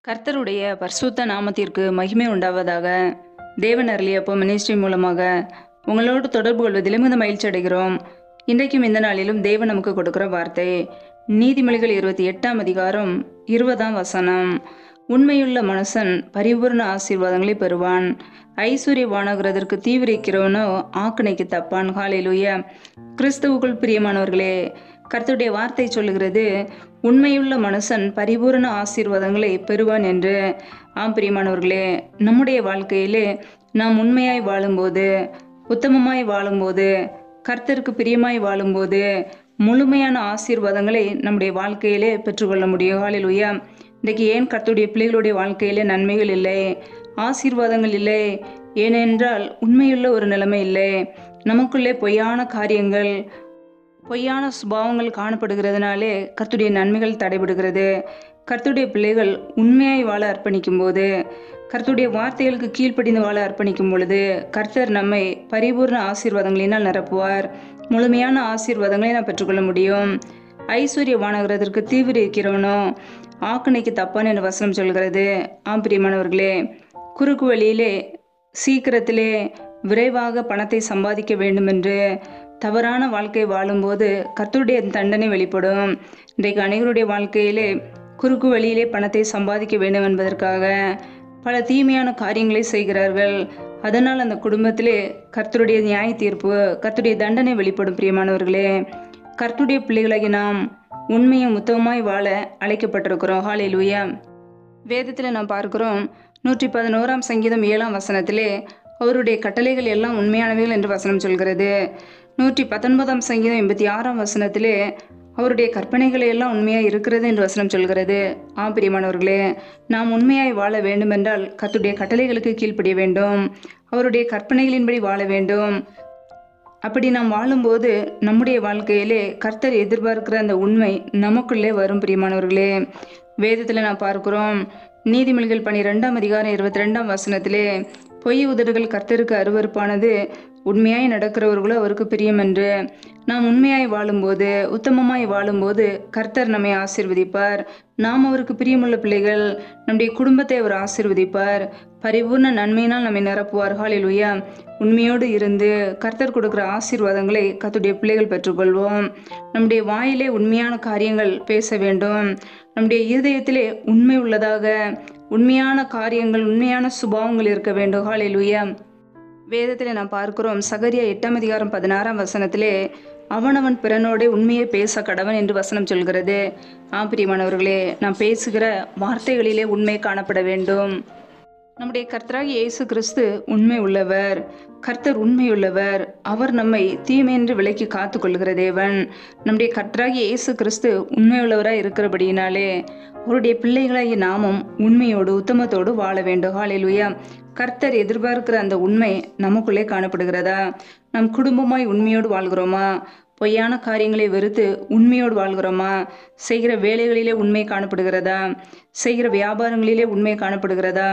கர்த்தருடைய பரிசுத்த நாமத்திற்கு மகிமை உண்டாவதாக. தேவன் அருளியப்போ மினிஸ்ட்ரி மூலமாக உங்களோடு தொடர்பு கொள்வதில் மிகுந்த மகிழ்ச்சி அடைகிறோம். இன்றைக்கும் இந்த நாளிலும் தேவன் நமக்கு கொடுக்கிற வார்த்தை நீதிமொழிகள் 28ஆம் அதிகாரம் 20ஆம் வசனம். உண்மையுள்ள மனுஷன் பரிபூர்ண ஆசீர்வாதங்களை பெறுவான், ஐஸ்வர்யவானாகிறதற்கு தீவிரிக்கிறவனோ ஆக்கினைக்கு தப்பான். ஹல்லேலூயா. கிறிஸ்துவுக்குள் பிரியமானவர்களே, கர்த்தருடைய வார்த்தை சொல்லுகிறது, உண்மையுள்ள மனுஷன் பரிபூரண ஆசீர்வாதங்களை பெறுவான் என்று. ஆம் பிரியமானவர்களே, நம்முடைய வாழ்க்கையிலே நாம் உண்மையாய் வாழும்போது, உத்தமமாய் வாழும்போது, கர்த்தருக்கு பிரியமாய் வாழும்போது முழுமையான ஆசீர்வாதங்களை நம்முடைய வாழ்க்கையிலே பெற்றுக்கொள்ள முடியும். ஹல்லேலூயா. இன்றைக்கு ஏன் கர்த்தருடைய பிள்ளைகளுடைய வாழ்க்கையிலே நன்மைகள் இல்லை, ஆசீர்வாதங்கள் இல்லை? ஏனென்றால் உண்மையுள்ள ஒரு நிலைமை இல்லை. நமக்குள்ளே பொய்யான காரியங்கள், பொய்யான சுபாவங்கள் காணப்படுகிறதுனாலே கர்த்தருடைய நன்மைகள் தடைபடுகிறது. கர்த்தருடைய பிள்ளைகள் உண்மையாய் வாழ அர்ப்பணிக்கும் போது, கர்த்தருடைய வார்த்தைகளுக்கு கீழ்ப்படிந்து வாழ அர்ப்பணிக்கும் பொழுது கர்த்தர் நம்மை பரிபூர்ண ஆசீர்வாதங்களினால் நிரப்புவார். முழுமையான ஆசீர்வாதங்களை நாம் பெற்றுக்கொள்ள முடியும். ஐஸ்வர்யவானாகிறதற்கு தீவிரிக்கிறவனோ ஆக்கினைக்கு தப்பான் என்று வசனம் சொல்கிறது. ஆம் பிரியமானவர்களே, குறுக்கு வழியிலே சீக்கிரத்திலே விரைவாக பணத்தை சம்பாதிக்க வேண்டும் என்று தவறான வாழ்க்கை வாழும்போது கர்த்தருடைய தண்டனை வெளிப்படும். இன்றைக்கு அனைவருடைய வாழ்க்கையிலே குறுக்கு வழியிலே பணத்தை சம்பாதிக்க வேண்டும் என்பதற்காக பல தீமையான காரியங்களை செய்கிறார்கள். அதனால் அந்த குடும்பத்திலே கர்த்தருடைய நியாய தீர்ப்பு, கர்த்தருடைய தண்டனை வெளிப்படும். பிரியமானவர்களே, கர்த்தருடைய பிள்ளைகளாகி நாம் உண்மையும் உத்தமமாய் வாழ அழைக்கப்பட்டிருக்கிறோம். ஹல்லேலூயா. வேதத்தில் நாம் பார்க்கிறோம், 111ஆம் சங்கீதம் 7ஆம் வசனத்திலே அவருடைய கட்டளைகள் எல்லாம் உண்மையானவைகள் என்று வசனம் சொல்கிறது. 119ஆம் சங்கீதம் 86ஆம் வசனத்திலே அவருடைய கற்பனைகளை எல்லாம் உண்மையாய் இருக்கிறது என்று வசனம் சொல்கிறது. ஆம் பிரியமானவர்களே, நாம் உண்மையாய் வாழ வேண்டுமென்றால் கர்த்தருடைய கட்டளைகளுக்கு கீழ்ப்படிய வேண்டும், அவருடைய கற்பனைகளின்படி வாழ வேண்டும். அப்படி நாம் வாழும்போது நம்முடைய வாழ்க்கையிலே கர்த்தர் எதிர்பார்க்கிற அந்த உண்மை நமக்குள்ளே வரும். பிரியமானவர்களே, வேதத்தில் நாம் பார்க்கிறோம், நீதிமொழிகள் 12ஆம் அதிகாரம் 22ஆம் வசனத்திலே பொய் உதடுகள் கர்த்தருக்கு அருவருப்பானது, உண்மையாய் நடக்கிறவர்களோ அவருக்கு பிரியம் என்று. நாம் உண்மையாய் வாழும்போது, உத்தமமாய் வாழும்போது கர்த்தர் நம்மை ஆசீர்வதிப்பார். நாம் அவருக்கு பிரியமுள்ள பிள்ளைகள், நம்முடைய குடும்பத்தை அவர் ஆசீர்வதிப்பார். பரிபூர்ண நன்மையினால் நம்மை நிரப்புவார். ஹல்லேலூயா. உண்மையோடு இருந்து கர்த்தர் கொடுக்கிற ஆசீர்வாதங்களை கர்த்தருடைய பிள்ளைகள் பெற்றுக்கொள்வோம். நம்முடைய வாயிலே உண்மையான காரியங்கள் பேச வேண்டும். நம்முடைய இருதயத்திலே உண்மை உள்ளதாக உண்மையான காரியங்கள், உண்மையான சுபாவங்கள் இருக்க வேண்டும். ஹல்லேலூயா. வேதத்தில் நாம் பார்க்கிறோம், சகரியா 8ஆம் அதிகாரம் 16ஆம் வசனத்திலே அவனவன் பிறனோட உண்மையை பேச கடவன் என்று வசனம் சொல்கிறது. ஆம் பிரியமானவர்களே, நாம் பேசுகிற வார்த்தைகளிலே உண்மை காணப்பட வேண்டும். நம்முடைய கர்த்தராகிய இயேசு கிறிஸ்து உண்மை உள்ளவர், கர்த்தர் உண்மையுள்ளவர். அவர் நம்மை தீமையின்றி விலக்கி காத்து கொள்கிற தேவன். நம்முடைய கர்த்தராகிய இயேசு கிறிஸ்து உண்மையுள்ளவராய் இருக்கிறபடியினாலே அவருடைய பிள்ளைகளாகிய நாமும் உண்மையோடு உத்தமத்தோடு வாழ வேண்டும். ஹல்லேலூயா. கர்த்தர் எதிர்பார்க்கிற அந்த உண்மை நமக்குள்ளே காணப்படுகிறதா? நம் குடும்பமாய் உண்மையோடு வாழ்கிறோமா? பொய்யான காரியங்களை வெறுத்து உண்மையோடு வாழ்கிறோமா? செய்கிற வேலைகளிலே உண்மை காணப்படுகிறதா? செய்கிற வியாபாரங்களிலே உண்மை காணப்படுகிறதா?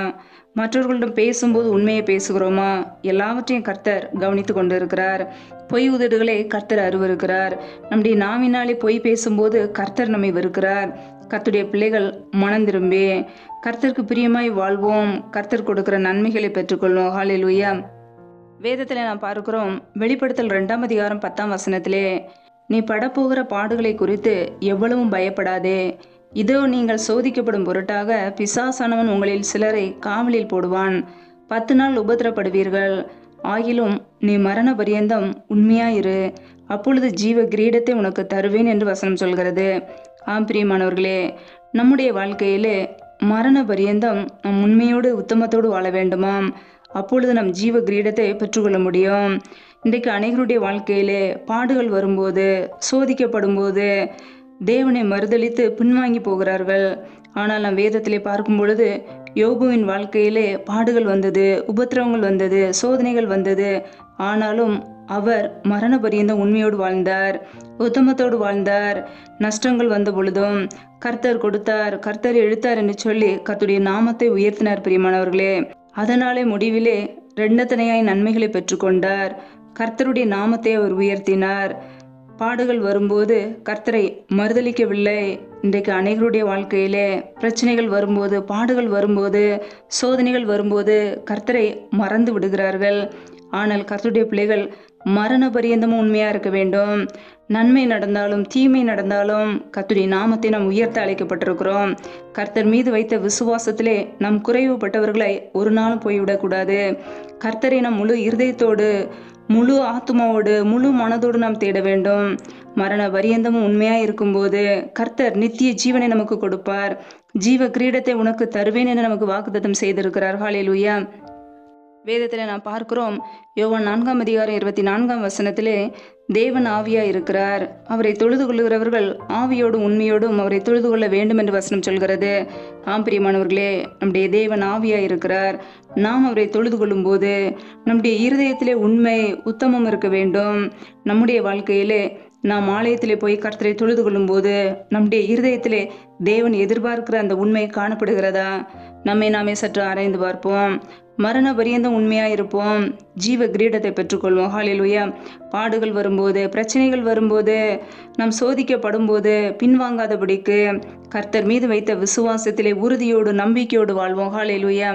மற்றவர்களிடம் பேசும்போது உண்மையை பேசுகிறோமா? எல்லாவற்றையும் கர்த்தர் கவனித்து கொண்டு இருக்கிறார். பொய் உதடுகளை கர்த்தர் அருவருக்கிறார். நம்முடைய நாவினாலே பொய் பேசும்போது கர்த்தர் நம்மை வெறுக்கிறார். கர்த்தருடைய பிள்ளைகள் மனம் திரும்பி கர்த்தருக்கு பிரியமாய் வாழ்வோம். கர்த்தர் கொடுக்கிற நன்மைகளை பெற்றுக்கொள்வோம். ஹல்லேலூயா. வேதத்தில் நாம் பார்க்கிறோம், வெளிப்படுத்தல் 2ஆம் அதிகாரம் 10ஆம் வசனத்திலே நீ படப்போகிற பாடுகளை குறித்து எவ்வளவும் பயப்படாதே. இதோ நீங்கள் சோதிக்கப்படும் பொருட்டாக பிசாசானவன் உங்களில் சிலரை காவலில் போடுவான். 10 நாள் உபத்திரப்படுவீர்கள். ஆகிலும் நீ மரண பரியந்தம் உண்மையாயிரு, அப்பொழுது ஜீவ கிரீடத்தை உனக்கு தருவேன் என்று வசனம் சொல்கிறது. ஆம் பிரியமானவர்களே, நம்முடைய வாழ்க்கையிலே மரண பரியந்தம் நம் உண்மையோடு உத்தமத்தோடு வாழ வேண்டுமாம். அப்பொழுது நம் ஜீவ கிரீடத்தை பெற்றுக்கொள்ள முடியும். இன்றைக்கு அனைவருடைய வாழ்க்கையிலே பாடுகள் வரும்போது, சோதிக்கப்படும் போது தேவனை மறுதலித்து பின்வாங்கி போகிறார்கள். ஆனால் நம் வேதத்திலே பார்க்கும் பொழுது யோபுவின் வாழ்க்கையிலே பாடுகள் வந்தது, உபத்திரவங்கள் வந்தது, சோதனைகள் வந்தது. ஆனாலும் அவர் மரண பரியந்தம் உண்மையோடு வாழ்ந்தார், உத்தமத்தோடு வாழ்ந்தார். நஷ்டங்கள் வந்த பொழுதும் கர்த்தர் கொடுத்தார், கர்த்தர் எழுத்தார் என்று சொல்லி கர்த்தருடைய நாமத்தை உயர்த்தினார். பிரியமானவர்களே, அதனாலே முடிவிலே இரண்டத்தனையாய் நன்மைகளை பெற்றுக்கொண்டார். கர்த்தருடைய நாமத்தை அவர் உயர்த்தினார். பாடுகள் வரும்போது கர்த்தரை மறுதலிக்கவில்லை, இன்றைக்கு அநேகருடைய வாழ்க்கையிலே பிரச்சனைகள் வரும்போது, பாடுகள் வரும்போது, சோதனைகள் வரும்போது கர்த்தரை மறந்து விடுகிறார்கள். ஆனால் கர்த்தருடைய பிள்ளைகள் மரண பரியந்தமும் உண்மையா இருக்க வேண்டும். நன்மை நடந்தாலும் தீமை நடந்தாலும் கர்த்தருடைய நாமத்தை நாம் உயர்த்த அழைக்கப்பட்டிருக்கிறோம். கர்த்தர் மீது வைத்த விசுவாசத்திலே நாம் குறைவுபட்டவர்களை ஒரு நாளும் போய்விடக்கூடாது. கர்த்தரை நாம் முழு இருதயத்தோடு, முழு ஆத்மாவோடு, முழு மனதோடு நாம் தேட வேண்டும். மரண பரியந்தமும் உண்மையா இருக்கும்போது கர்த்தர் நித்திய ஜீவனை நமக்கு கொடுப்பார். ஜீவ கிரீடத்தை உனக்கு தருவேன் என்று நமக்கு வாக்குத்தத்தம் செய்திருக்கிறார். ஹல்லேலூயா. வேதத்தில் நாம் பார்க்கிறோம், யோவான் 4:24 தேவன் ஆவியா இருக்கிறார், அவரை தொழுது கொள்ளுகிறவர்கள் ஆவியோடும் உண்மையோடும் அவரை தொழுது கொள்ள வேண்டும் என்று வசனம் சொல்கிறது. ஆம் பிரியமானவர்களே, நம்முடைய தேவன் ஆவியா இருக்கிறார். நாம் அவரை தொழுது கொள்ளும் போது நம்முடைய இருதயத்திலே உண்மை உத்தமம் இருக்க வேண்டும். நம்முடைய வாழ்க்கையிலே நாம் ஆலயத்திலே போய் கர்த்தரை தொழுது கொள்ளும் போது நம்முடைய இருதயத்திலே தேவன் எதிர்பார்க்கிற அந்த உண்மை காணப்படுகிறதா? நம்மை நாமே சற்று ஆராய்ந்து பார்ப்போம். மரண பரியந்தம் உண்மையா இருப்போம். ஜீவ கிரீடத்தை பெற்றுக்கொள்வோம். ஹல்லேலூயா. பாடுகள் வரும்போது, பிரச்சனைகள் வரும்போது, நாம் சோதிக்கப்படும் போது பின்வாங்காதபடிக்கு கர்த்தர் மீது வைத்த விசுவாசத்திலே உறுதியோடு நம்பிக்கையோடு வாழ்வோம். ஹல்லேலூயா.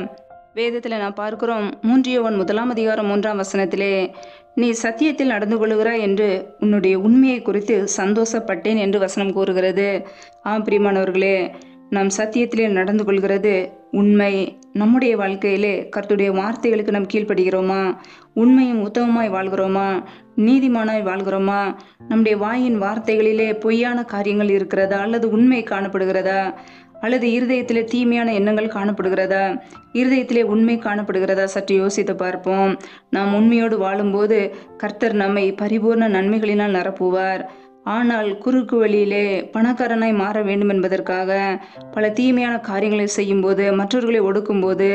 வேதத்தில் நாம் பார்க்கிறோம், 3 யோவான் 1:3 நீ சத்தியத்தில் நடந்து கொள்கிறாய் என்று உன்னுடைய உண்மையை குறித்து சந்தோஷப்பட்டேன் என்று வசனம் கூறுகிறது. ஆம் பிரியமானவர்களே, நாம் சத்தியத்திலே நடந்து கொள்கிறது உண்மை. நம்முடைய வாழ்க்கையிலே கர்த்தருடைய வார்த்தைகளுக்கு நாம் கீழ்ப்படுகிறோமா? உண்மையும் உத்தமமாய் வாழ்கிறோமா? நீதிமானாய் வாழ்கிறோமா? நம்முடைய வாயின் வார்த்தைகளிலே பொய்யான காரியங்கள் இருக்கிறதா, அல்லது உண்மை காணப்படுகிறதா, அல்லது இருதயத்திலே தீமையான எண்ணங்கள் காணப்படுகிறதா, இருதயத்திலே உண்மை காணப்படுகிறதா? சற்று யோசித்து பார்ப்போம். நாம் உண்மையோடு வாழும்போது கர்த்தர் நம்மை பரிபூர்ண நன்மைகளினால் நிரப்புவார். ஆனால் குறுக்கு வழியிலே பணக்காரனாய் மாற வேண்டும் என்பதற்காக பல தீமையான காரியங்களை செய்யும்போது, மற்றவர்களை ஒடுக்கும்போது,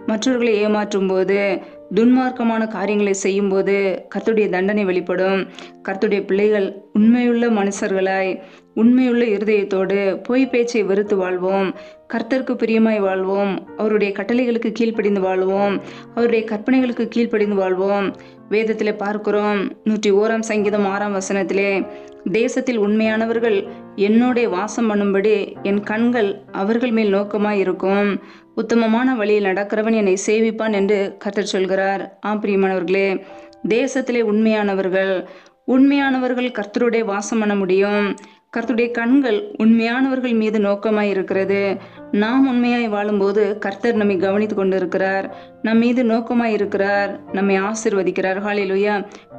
மற்றவர்களை ஏமாற்றும் போது, துன்மார்க்கமான காரியங்களை செய்யும்போது கர்த்தருடைய தண்டனை வெளிப்படும். கர்த்தருடைய பிள்ளைகள் உண்மையுள்ள மனுஷர்களாய், உண்மையுள்ள இருதயத்தோடு பொய் பேச்சை வெறுத்து வாழ்வோம். கர்த்தருக்கு பிரியமாய் வாழ்வோம். அவருடைய கட்டளைகளுக்கு கீழ்ப்படிந்து வாழ்வோம். அவருடைய கற்பனைகளுக்கு கீழ்ப்படிந்து வாழ்வோம். வேதத்திலே பார்க்கிறோம், 101 சங்கீதம் 6 தேசத்தில் உண்மையானவர்கள் என்னோட வாசம் பண்ணும்படி என் கண்கள் அவர்கள் மேல் நோக்கமாய் இருக்கும். உத்தமமான வழியில் நடக்கிறவன் என்னை சேவிப்பான் என்று கர்த்தர் சொல்கிறார். ஆம் பிரியமானவர்களே, தேசத்திலே உண்மையானவர்கள் கர்த்தருடைய வாசம் பண்ண முடியும். கர்த்தருடைய கண்கள் உண்மையானவர்கள் மீது நோக்கமாய் இருக்கிறது. நாம் உண்மையாய் வாழும்போது கர்த்தர் நம்மை கவனித்து கொண்டு இருக்கிறார், நம் மீது நோக்கமாய் இருக்கிறார், நம்மை ஆசீர்வதிக்கிறார். ஹல்லேலூயா.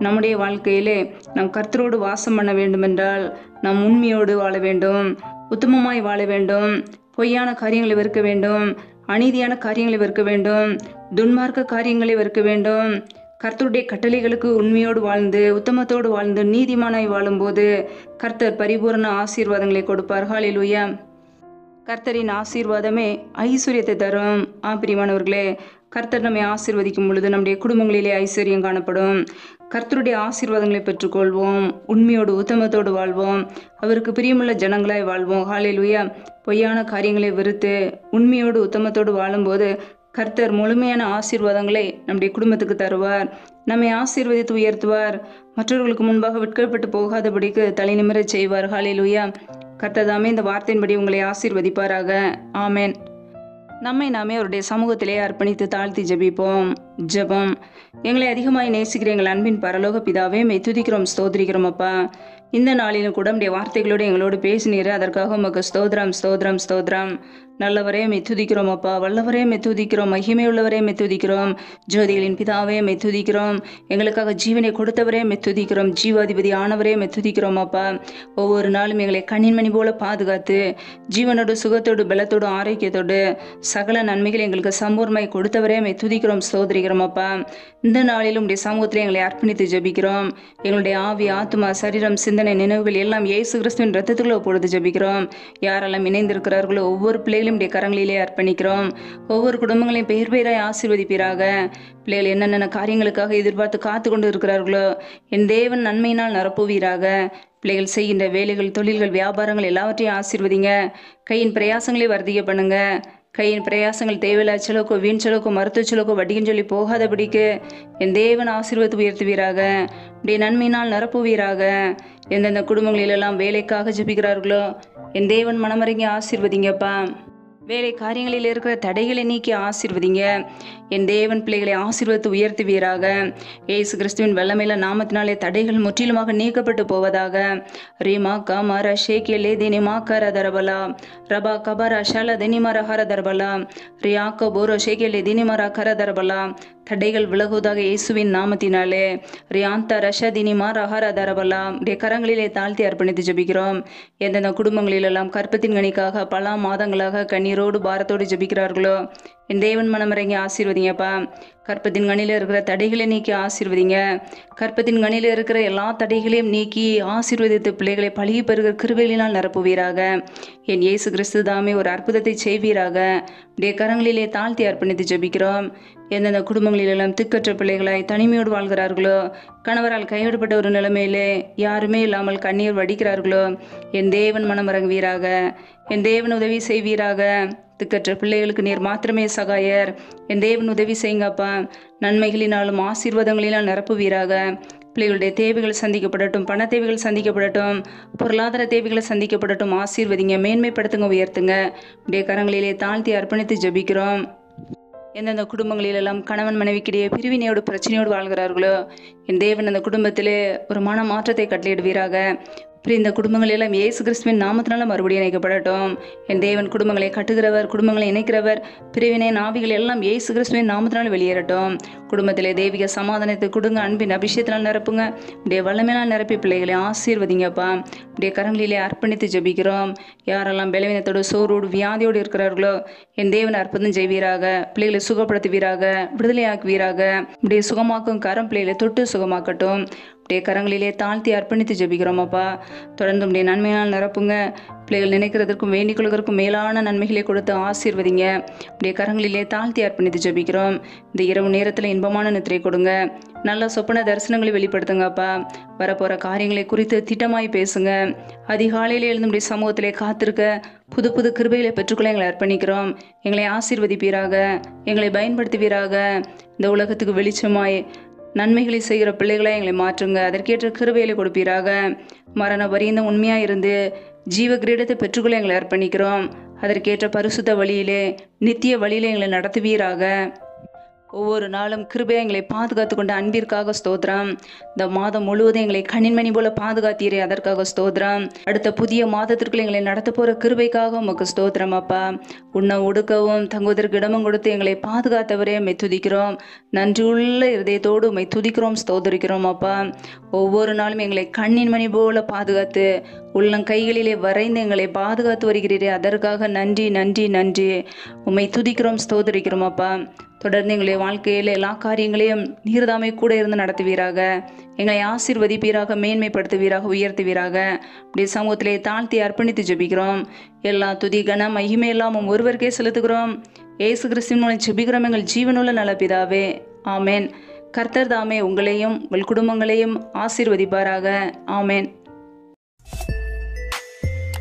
நம்முடைய வாழ்க்கையிலே நாம் கர்த்தரோடு வாசம் பண்ண வேண்டும் என்றால் நாம் உண்மையோடு வாழ வேண்டும், உத்தமமாய் வாழ வேண்டும், பொய்யான காரியங்களை வெறுக்க வேண்டும், அநீதியான காரியங்களை வெறுக்க வேண்டும், துன்மார்க்க காரியங்களை வெறுக்க வேண்டும். கர்த்தருடைய கட்டளைகளுக்கு உண்மையோடு வாழ்ந்து, உத்தமத்தோடு வாழ்ந்து, நீதிமானாய் வாழும்போது கர்த்தர் பரிபூரண ஆசீர்வாதங்களை கொடுப்பார். ஹல்லேலூயா. கர்த்தரின் ஆசீர்வாதமே ஐஸ்வர்யத்தை தரும். பிரியமானவர்களே, கர்த்தர் நம்மை ஆசீர்வதிக்கும் பொழுது நம்முடைய குடும்பங்களிலே ஐஸ்வர்யம் காணப்படும். கர்த்தருடைய ஆசீர்வாதங்களை பெற்றுக்கொள்வோம். உண்மையோடு உத்தமத்தோடு வாழ்வோம். அவருக்கு பிரியமுள்ள ஜனங்களாய் வாழ்வோம். ஹல்லேலூயா. பொய்யான காரியங்களை வெறுத்து உண்மையோடு உத்தமத்தோடு வாழும்போது கர்த்தர் முழுமையான ஆசீர்வாதங்களை நம்முடைய குடும்பத்துக்கு தருவார். நம்மை ஆசீர்வதித்து உயர்த்துவார். மற்றவர்களுக்கு முன்பாக வெட்கப்பட்டு போகாதபடிக்கு தலை நிமிரச் செய்வார். ஹல்லேலூயா. கர்த்தர் தாமே இந்த வார்த்தையின்படி உங்களை ஆசீர்வதிப்பாராக. ஆமென். நம்மை நாமே அவருடைய சமூகத்திலே அர்ப்பணித்து தாழ்த்தி ஜெபிப்போம். ஜெபம். எங்களை அதிகமாய் நேசிக்கிற எங்கள் அன்பின் பரலோக பிதாவே, மெய் துதிக்கிறோம், ஸ்தோத்திரிக்கிறோம் அப்பா. இந்த நாளிலும் கூட நம்முடைய வார்த்தைகளோடு எங்களோடு பேசினீர். அதற்காக உமக்கு ஸ்தோத்திரம், ஸ்தோத்திரம், ஸ்தோத்திரம். நல்லவரே மெத்துதிக்கிறோம் அப்பா. வல்லவரே மெத்துதிக்கிறோம். மகிமையுள்ளவரே மெத்துதிக்கிறோம். ஜோதிகளின் பிதாவே மெத்துதிக்கிறோம். எங்களுக்காக ஜீவனை கொடுத்தவரே மெத்துதிக்கிறோம். ஜீவாதிபதி ஆனவரே மெத்துதிக்கிறோம் அப்பா. ஒவ்வொரு நாளும் எங்களை கண்ணின்மணி போல பாதுகாத்து ஜீவனோடு, சுகத்தோடு, பலத்தோடு, ஆரோக்கியத்தோடு சகல நன்மைகள் எங்களுக்கு சம்பூர்ணமாய் கொடுத்தவரே மெத்துதிக்கிறோம், ஸ்தோத்திரிக்கிறோம் அப்பா. இந்த நாளிலும் உடைய சமூகத்தில் எங்களை அர்ப்பணித்து ஜெபிக்கிறோம். எங்களுடைய ஆவி, ஆத்மா, சரீரம், சிந்தனை, நினைவுகள் எல்லாம் இயேசு கிறிஸ்துவின் ரத்தத்துக்குள்ள பொழுது ஜெபிக்கிறோம். யாரெல்லாம் இணைந்திருக்கிறார்களோ ஒவ்வொரு பிள்ளைகளும் கரங்களிலே அர்ப்பணிக்கிறோம். ஒவ்வொரு குடும்பங்களையும் பெயர் பெயராய் ஆசீர்வதிப்பீராக. பிள்ளைகள் என்னென்ன காரியங்களுக்காக எதிர்பார்த்து காத்து கொண்டு இருக்கிறார்களோ என் தேவன் நன்மையினால் நிரப்புவீராக. பிள்ளைகள் செய்கின்ற வேலைகள், தொழில்கள், வியாபாரங்கள் எல்லாவற்றையும் ஆசீர்வதிங்க. கையின் பிரயாசங்களை வர்த்திக்க பண்ணுங்க. கையின் பிரயாசங்கள் தேவையில்லா செலவுக்கோ வீண் செலவுக்கோ மருத்துவ செலவுக்கோ வட்டின்னு சொல்லி போகாதபடிக்கு என் தேவன் ஆசீர்வாதத்தை உயர்த்துவீராக. இப்படி நன்மையினால் நிரப்புவீராக. எந்தெந்த குடும்பங்களிலெல்லாம் வேலைக்காக ஜெபிக்கிறார்களோ என் தேவன் மனமறிஞ்சு ஆசீர்வதிங்கப்பா. வேலை காரியங்களில் இருக்கிற தடைகளை நீக்கி ஆசீர்வதிங்க. என் தேவன் பிள்ளைகளை ஆசீர்வதித்து உயர்த்துவீராக. இயேசு கிறிஸ்துவின் வல்லமையில நாமத்தினாலே தடைகள் முற்றிலுமாக நீக்கப்பட்டு போவதாக. ரீமா கமர ஷேகேலே தினிமா கர தரபலா ரபா கபர ஷல தினிமர ஹர தரபலா ரியாக்க போரோ ஷேகேலே தினிமர கர தரபலா. தடைகள் விலகுவதாக இயேசுவின் நாமத்தினாலே. ரியாந்த ரஷ தினிமா ரஹர தரபலா. உடைய கரங்களிலே தாழ்த்தி அர்ப்பணித்து ஜெபிக்கிறோம். எந்தெந்த குடும்பங்களிலெல்லாம் கற்பத்தின் கனிக்காக பல மாதங்களாக கண்ணீரோடு பாரத்தோடு ஜெபிக்கிறார்களோ என் தேவன் மனமறைங்க ஆசீர்வதிங்கப்பா. கற்பத்தின் கனியில் இருக்கிற தடைகளை நீக்கி ஆசீர்வதிங்க. கற்பத்தின் கனியில் இருக்கிற எல்லா தடைகளையும் நீக்கி ஆசீர்வதித்து பிள்ளைகளை பழகி பெறுகிற கிருபைகளினால் நிரப்புவீராக. என் இயேசு கிறிஸ்து தாமே ஒரு அற்புதத்தை செய்வீராக. உடைய கரங்களிலே தாழ்த்தி அர்ப்பணித்து ஜெபிக்கிறோம். எந்தெந்த குடும்பங்களிலெல்லாம் திக்கற்ற பிள்ளைகளாய் தனிமையோடு வாழ்கிறார்களோ, கணவரால் கைவிடப்பட்ட ஒரு நிலைமையிலே யாருமே இல்லாமல் கண்ணீர் வடிக்கிறார்களோ என் தேவன் மனம் இறங்குவீராக. என் தேவன் உதவி செய்வீராக. திக்கற்ற பிள்ளைகளுக்கு நீர் மாத்திரமே சகாயர். என் தேவன் உதவி செய்யுங்கப்பா. நன்மைகளினாலும் ஆசீர்வாதங்களினால் நிரப்புவீராக. பிள்ளைகளுடைய தேவைகள் சந்திக்கப்படட்டும், பண தேவைகள் சந்திக்கப்படட்டும், பொருளாதார தேவைகளை சந்திக்கப்படட்டும். ஆசீர்வதிங்க, மேன்மைப்படுத்துங்க, உயர்த்துங்க. உடைய கரங்களிலே தாழ்த்தி அர்ப்பணித்து ஜெபிக்கிறோம். எந்தெந்த குடும்பங்களிலெல்லாம் கணவன் மனைவிக்கிடையே பிரிவினையோடு பிரச்சனையோடு வாழ்கிறார்களோ என் தேவன் அந்த குடும்பத்திலே ஒரு மன மாற்றத்தை கட்டளையிடுவீராக. இந்த குடும்பங்களெல்லாம் இயேசு கிறிஸ்துவின் நாமத்தினால மறுபடியும் இணைக்கப்படட்டும். என் தேவன் குடும்பங்களை கட்டுகிறவர், குடும்பங்களை இணைக்கிறவர். பிரிவினை நாவிகள் எல்லாம் இயேசு கிறிஸ்துவின் நாமத்தினால் வெளியேறட்டும். குடும்பத்திலே தெய்வீக சமாதானத்தை கொடுங்க. அன்பின் அபிஷேகத்தினால் நிரப்புங்க. உடைய வல்லமையினால் நிரப்பி பிள்ளைகளை ஆசீர்வதிங்கப்பா. உடைய கரங்களிலே அர்ப்பணித்து ஜெபிக்கிறோம். யாரெல்லாம் பலவீனத்தோடு சோரோடு வியாதியோடு இருக்கிறார்களோ என் தேவன் அற்புதம் செய்வீராக. பிள்ளைகளை சுகப்படுத்துவீராக, விடுதலையாக்குவீராக. உடைய சுகமாக்கும் கரம் பிள்ளைகளை தொட்டு சுகமாக்கட்டும். உடைய கரங்களிலே தாழ்த்தி அர்ப்பணித்து ஜெபிக்கிறோம் அப்பா. தொடர்ந்து உடைய நன்மையால் நிரப்புங்க. பிள்ளைகள் நினைக்கிறதற்கும் வேண்டிக் கொள்வதற்கும் மேலான நன்மைகளை கொடுத்து ஆசீர்வதிங்க. உடைய கரங்களிலே தாழ்த்தி அர்ப்பணித்து ஜெபிக்கிறோம். இந்த இரவு நேரத்தில் இன்பமான நித்திரை கொடுங்க. நல்ல சொப்பன தரிசனங்களை வெளிப்படுத்துங்கப்பா. வரப்போற காரியங்களை குறித்து திட்டமாய் பேசுங்க. அதிகாலையில் எழுந்துடைய சமூகத்திலே காத்திருக்க புது புது கிருபைகளை பெற்றுக்கொள்ள எங்களை அர்ப்பணிக்கிறோம். எங்களை ஆசீர்வதிப்பீராக. எங்களை பயன்படுத்துவீராக. இந்த உலகத்துக்கு வெளிச்சமாய் நன்மைகளை செய்கிற பிள்ளைகளை எங்களை மாற்றுங்க. அதற்கேற்ற கிருபைகளை கொடுப்பீராக. மரண பரியந்தம் உண்மையாக இருந்து ஜீவ கிரீடத்தை பெற்றுக்கொள்ள எங்களை அர்ப்பணிக்கிறோம். அதற்கேற்ற பரிசுத்த வழியிலே நித்திய வழியிலே எங்களை நடத்துவீராக. ஒவ்வொரு நாளும் கிருபையை எங்களை பாதுகாத்து கொண்ட அன்பிற்காக ஸ்தோத்திரம். இந்த மாதம் முழுவதும் எங்களை கண்ணின்மணி போல பாதுகாத்தீரே, அதற்காக ஸ்தோத்திரம். அடுத்த புதிய மாதத்திற்குள் எங்களை நடத்த போற கிருபைக்காக உமக்கு ஸ்தோத்திரம் அப்பா. உன்னை ஒடுக்கவும் தங்குவதற்கு இடமும் கொடுத்து எங்களை பாதுகாத்தவரே உம்மை துதிக்கிறோம். நன்றியுள்ள இருதயத்தோடு உம்மை துதிக்கிறோம், ஸ்தோத்திரிக்கிறோம் அப்பா. ஒவ்வொரு நாளும் எங்களை கண்ணின் மணி போல பாதுகாத்து உள்ளம் கைகளிலே வரைந்து எங்களை பாதுகாத்து வருகிறீரே, அதற்காக நன்றி நன்றி நன்றி. உம்மை துதிக்கிறோம், ஸ்தோத்திரிக்கிறோம் அப்பா. தொடர்ந்து எங்களுடைய வாழ்க்கையில் எல்லா காரியங்களையும் நீர்தாமை கூட இருந்து நடத்துவீராக. எங்களை ஆசீர்வதிப்பீராக, மேன்மைப்படுத்துவீராக, உயர்த்துவீராக. அப்படி சமூகத்திலே தாழ்த்தி அர்ப்பணித்து ஜெபிக்கிறோம். எல்லா துதி கன மகிமை எல்லாம் ஒருவருக்கே செலுத்துகிறோம். இயேசு கிறிஸ்துவின் மூலம் ஜெபிக்கிறோம் எங்கள் ஜீவனுள்ள நல்ல பிதாவே, ஆமேன். கர்த்தர் தாமே உங்களையும் உங்கள் குடும்பங்களையும் ஆசீர்வதிப்பாராக. ஆமேன்.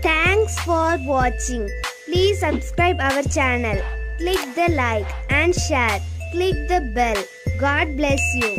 Thanks for watching. Please subscribe our channel. Click the like and share. Click the bell. God bless you.